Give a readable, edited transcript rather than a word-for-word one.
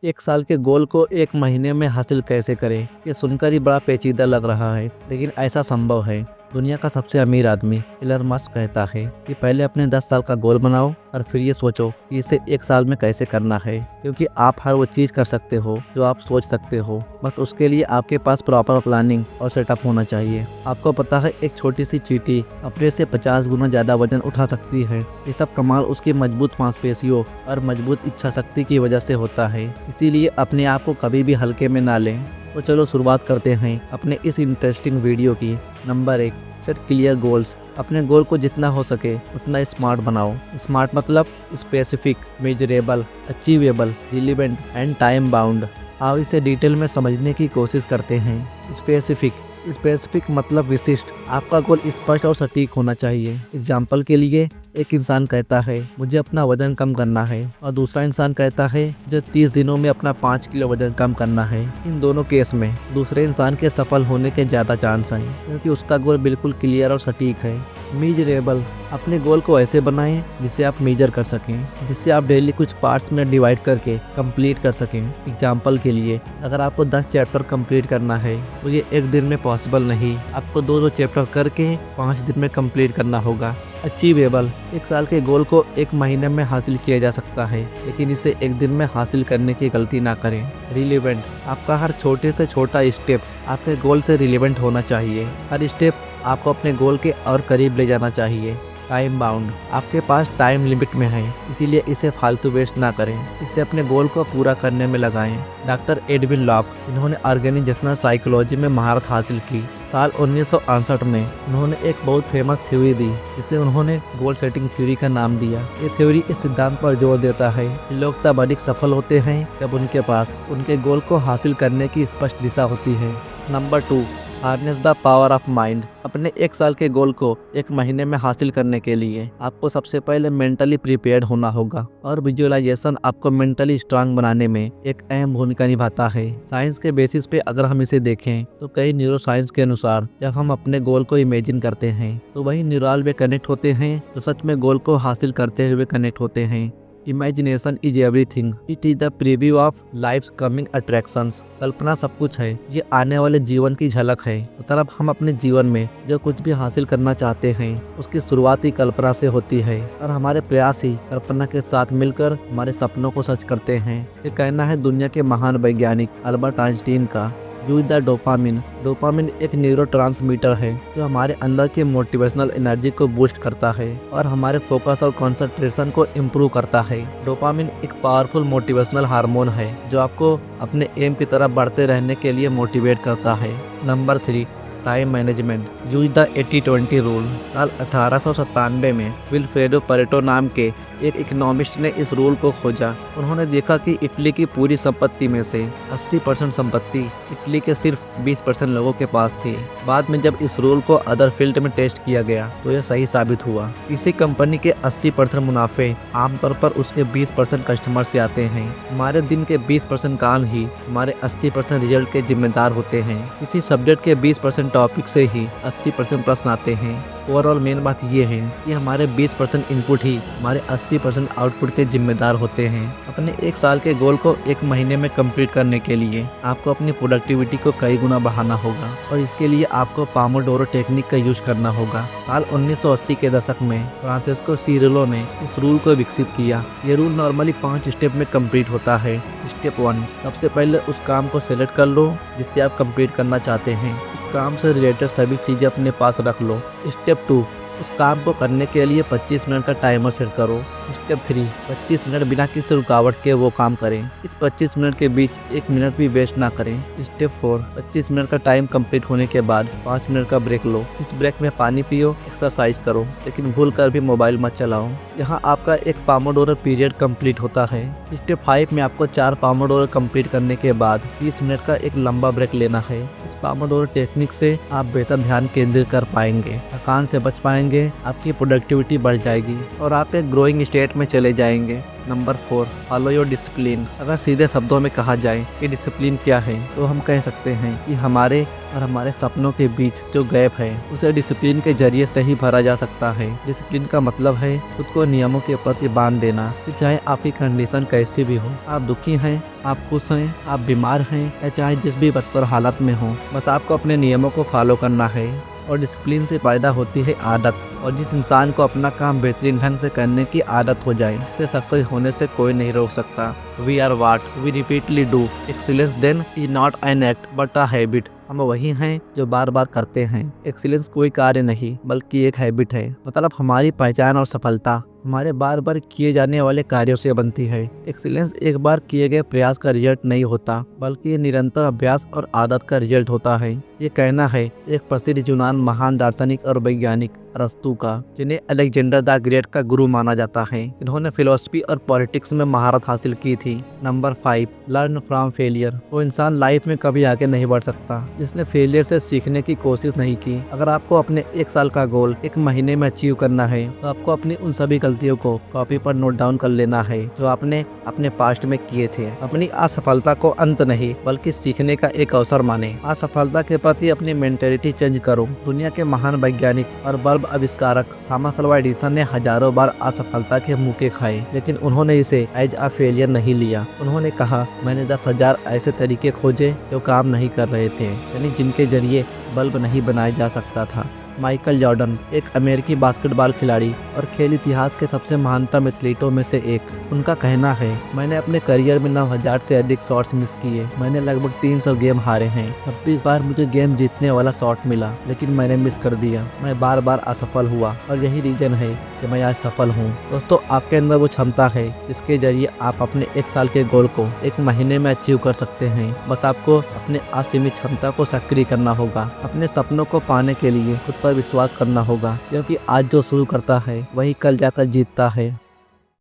एक साल के गोल को एक महीने में हासिल कैसे करें? ये सुनकर ही बड़ा पेचीदा लग रहा है, लेकिन ऐसा संभव है। दुनिया का सबसे अमीर आदमी इलन मस्क कहता है कि पहले अपने 10 साल का गोल बनाओ और फिर ये सोचो कि इसे एक साल में कैसे करना है, क्योंकि आप हर वो चीज़ कर सकते हो जो आप सोच सकते हो। बस उसके लिए आपके पास प्रॉपर प्लानिंग और सेटअप होना चाहिए। आपको पता है, एक छोटी सी चींटी अपने से 50 गुना ज़्यादा वजन उठा सकती है। ये सब कमाल उसकी मजबूत मांसपेशियों और मजबूत इच्छा शक्ति की वजह से होता है। इसीलिए अपने आप को कभी भी हल्के में ना लें। तो चलो शुरुआत करते हैं अपने इस इंटरेस्टिंग वीडियो की। Number 1, set clear goals. अपने गोल को जितना हो सके उतना स्मार्ट बनाओ। स्मार्ट मतलब specific, measurable, achievable, relevant and time bound. आप इसे डिटेल में समझने की कोशिश करते हैं। स्पेसिफिक मतलब विशिष्ट। आपका गोल स्पष्ट और सटीक होना चाहिए। एग्जाम्पल के लिए, एक इंसान कहता है मुझे अपना वजन कम करना है, और दूसरा इंसान कहता है मुझे 30 दिनों में अपना 5 किलो वजन कम करना है। इन दोनों केस में दूसरे इंसान के सफल होने के ज़्यादा चांस हैं, क्योंकि उसका गोल बिल्कुल क्लियर और सटीक है। मीजरेबल। अपने गोल को ऐसे बनाएं जिसे आप मेजर कर सकें, जिससे आप डेली कुछ पार्ट्स में डिवाइड करके कंप्लीट कर सकें। एग्जाम्पल के लिए, अगर आपको 10 चैप्टर कंप्लीट करना है तो ये एक दिन में पॉसिबल नहीं। आपको 2-2 चैप्टर करके 5 दिन में कंप्लीट करना होगा। अचीवेबल। एक साल के गोल को एक महीने में हासिल किया जा सकता है, लेकिन इसे एक दिन में हासिल करने की गलती ना करें। रिलेवेंट। आपका हर छोटे से छोटा स्टेप आपके गोल से रिलेवेंट होना चाहिए। हर स्टेप आपको अपने गोल के और करीब ले जाना चाहिए। Time bound. आपके पास टाइम लिमिट में है, इसीलिए इसे फालतू वेस्ट ना करें। इसे अपने गोल को पूरा करने में लगाएं। डॉक्टर एडविन लॉक, इन्होंने ऑर्गेनाइजेशनल साइकोलॉजी में महारत हासिल की। साल 1968 में उन्होंने एक बहुत फेमस थ्योरी दी, जिसे उन्होंने गोल सेटिंग थ्योरी का नाम दिया। ये थ्योरी इस सिद्धांत पर जोर देता है कि लोग तब अधिक सफल होते हैं जब उनके पास उनके गोल को हासिल करने की स्पष्ट दिशा होती है। Number 2, harness the power of mind. अपने एक साल के गोल को एक महीने में हासिल करने के लिए आपको सबसे पहले मेंटली प्रिपेयर्ड होना होगा, और विजुअलाइजेशन आपको मेंटली स्ट्रांग बनाने में एक अहम भूमिका निभाता है। साइंस के बेसिस पे अगर हम इसे देखें तो कई न्यूरो साइंस के अनुसार जब हम अपने गोल को इमेजिन करते हैं तो वही न्यूरल वे कनेक्ट होते हैं जो सच में गोल को हासिल करते हुए कनेक्ट होते हैं। Imagination is everything, it is the preview of life's coming attractions. कल्पना सब कुछ है, ये आने वाले जीवन की झलक है। मतलब हम अपने जीवन में जो कुछ भी हासिल करना चाहते हैं उसकी शुरुआत ही कल्पना से होती है, और हमारे प्रयास ही कल्पना के साथ मिलकर हमारे सपनों को सच करते हैं। ये कहना है दुनिया के महान वैज्ञानिक अल्बर्ट आइंस्टीन का। Use the dopamine. डोपामिन एक न्यूरोट्रांसमीटर है जो हमारे अंदर के मोटिवेशनल एनर्जी को बूस्ट करता है और हमारे फोकस और कंसंट्रेशन को इम्प्रूव करता है। डोपामिन एक पावरफुल मोटिवेशनल हार्मोन है जो आपको अपने एम की तरफ बढ़ते रहने के लिए मोटिवेट करता है। Number 3, time management. Use the 80-20 rule. साल 1897 में विल्फ्रेडो परेटो नाम के एक इकोनॉमिस्ट ने इस रूल को खोजा। उन्होंने देखा कि इटली की पूरी संपत्ति में से 80% संपत्ति इटली के सिर्फ 20% लोगों के पास थी। बाद में जब इस रूल को अदर फील्ड में टेस्ट किया गया तो यह सही साबित हुआ। किसी कंपनी के 80% मुनाफे आमतौर पर उसके 20% कस्टमर से आते हैं। हमारे दिन के 20% काम ही हमारे 80% रिजल्ट के जिम्मेदार होते हैं। किसी सब्जेक्ट के 20% टॉपिक से ही 80% प्रश्न आते हैं। ओवरऑल मेन बात यह है कि हमारे 20% इनपुट ही हमारे 80% आउटपुट के जिम्मेदार होते हैं। अपने एक साल के गोल को एक महीने में कंप्लीट करने के लिए आपको अपनी प्रोडक्टिविटी को कई गुना बढ़ाना होगा, और इसके लिए आपको पामोडोरो टेक्निक का यूज करना होगा। साल 1980 के दशक में फ्रांसिस्को सीरिलो ने इस रूल को विकसित किया। ये रूल नॉर्मली 5 स्टेप में कंप्लीट होता है। स्टेप 1, सबसे पहले उस काम को सिलेक्ट कर लो जिससे आप कंप्लीट करना चाहते हैं। उस काम से रिलेटेड सभी चीज़ें अपने पास रख लो। स्टेप 2, उस काम को करने के लिए 25 मिनट का टाइमर सेट करो। स्टेप 3, 25 मिनट बिना किसी रुकावट के वो काम करें। इस 25 मिनट के बीच 1 मिनट भी वेस्ट ना करें। स्टेप 4, 25 मिनट का टाइम कंप्लीट होने के बाद 5 मिनट का ब्रेक लो। इस ब्रेक में पानी पियो, एक्सरसाइज करो, लेकिन भूल कर भी मोबाइल मत चलाओ। यहाँ आपका एक पामोडोरो पीरियड कंप्लीट होता है। स्टेप 5 में आपको 4 पामोडोरो कंप्लीट करने के बाद 30 मिनट का एक लंबा ब्रेक लेना है। इस पामोडोरो टेक्निक से आप बेहतर ध्यान केंद्रित कर पाएंगे, थकान से बच पाएंगे, आपकी प्रोडक्टिविटी बढ़ जाएगी और आप एक ग्रोइंग स्टेट में चले जाएंगे। Number 4, follow your discipline. अगर सीधे शब्दों में कहा जाए कि डिसिप्लिन क्या है, तो हम कह सकते हैं कि हमारे और हमारे सपनों के बीच जो गैप है उसे डिसिप्लिन के जरिए से ही भरा जा सकता है। डिसिप्लिन का मतलब है खुद को नियमों के प्रति बांध देना, कि चाहे आपकी कंडीशन कैसी भी हो, आप दुखी हैं, आप खुश हैं, आप बीमार हैं, या चाहे जिस भी बदतर हालत में हो, बस आपको अपने नियमों को फॉलो करना है। और डिसिप्लिन से पैदा होती है आदत, और जिस इंसान को अपना काम बेहतरीन ढंग से करने की आदत हो जाए, उसे सक्सेस होने से कोई नहीं रोक सकता। We are what we repeatedly do. Excellence then is not an act but a habit. हम वही हैं जो बार बार करते हैं। एक्सीलेंस कोई कार्य नहीं बल्कि एक हैबिट है। मतलब हमारी पहचान और सफलता हमारे बार बार किए जाने वाले कार्यों से बनती है। एक्सीलेंस एक बार किए गए प्रयास का रिजल्ट नहीं होता, बल्कि ये निरंतर अभ्यास और आदत का रिजल्ट होता है। ये कहना है एक प्रसिद्ध यूनान महान दार्शनिक और वैज्ञानिक अरस्तु का, जिन्हें अलेक्जेंडर द ग्रेट का गुरु माना जाता है। इन्होंने फिलोसफी और पॉलिटिक्स में महारत हासिल की थी। Number 5, learn from failure. वो इंसान लाइफ में कभी आगे नहीं बढ़ सकता जिसने फेलियर से सीखने की कोशिश नहीं की। अगर आपको अपने 1 साल का गोल 1 महीने में अचीव करना है, तो आपको अपनी उन सभी गलतियों को कॉपी पर नोट डाउन कर लेना है जो आपने अपने पास्ट में किए थे। अपनी असफलता को अंत नहीं बल्कि सीखने का एक अवसर माने। असफलता के प्रति अपनी मेंटेलिटी चेंज करो। दुनिया के महान वैज्ञानिक और बल्ब आविष्कारक थॉमस अल्वा एडिसन ने हजारों बार असफलता के मुक्के खाए, लेकिन उन्होंने इसे एज अ फेलियर नहीं लिया। उन्होंने कहा, मैंने 10,000 ऐसे तरीके खोजे जो काम नहीं कर रहे थे, यानी जिनके जरिए बल्ब नहीं बनाया जा सकता था। माइकल जॉर्डन एक अमेरिकी बास्केटबॉल खिलाड़ी और खेल इतिहास के सबसे महानतम एथलीटों में से एक। उनका कहना है, मैंने अपने करियर में 9,000 से अधिक शॉट्स मिस किए। मैंने लगभग 300 गेम हारे हैं। 26 बार मुझे गेम जीतने वाला शॉट मिला, लेकिन मैंने मिस कर दिया। मैं बार बार असफल हुआ और यही रीजन है कि मैं आज सफल हूँ। दोस्तों, आपके अंदर वो क्षमता है जिसके जरिए आप अपने 1 साल के गोल को 1 महीने में अचीव कर सकते हैं। बस आपको अपने असीमित क्षमता को सक्रिय करना होगा। अपने सपनों को पाने के लिए खुद पर विश्वास करना होगा, क्योंकि आज जो शुरू करता है वही कल जाकर जीतता है।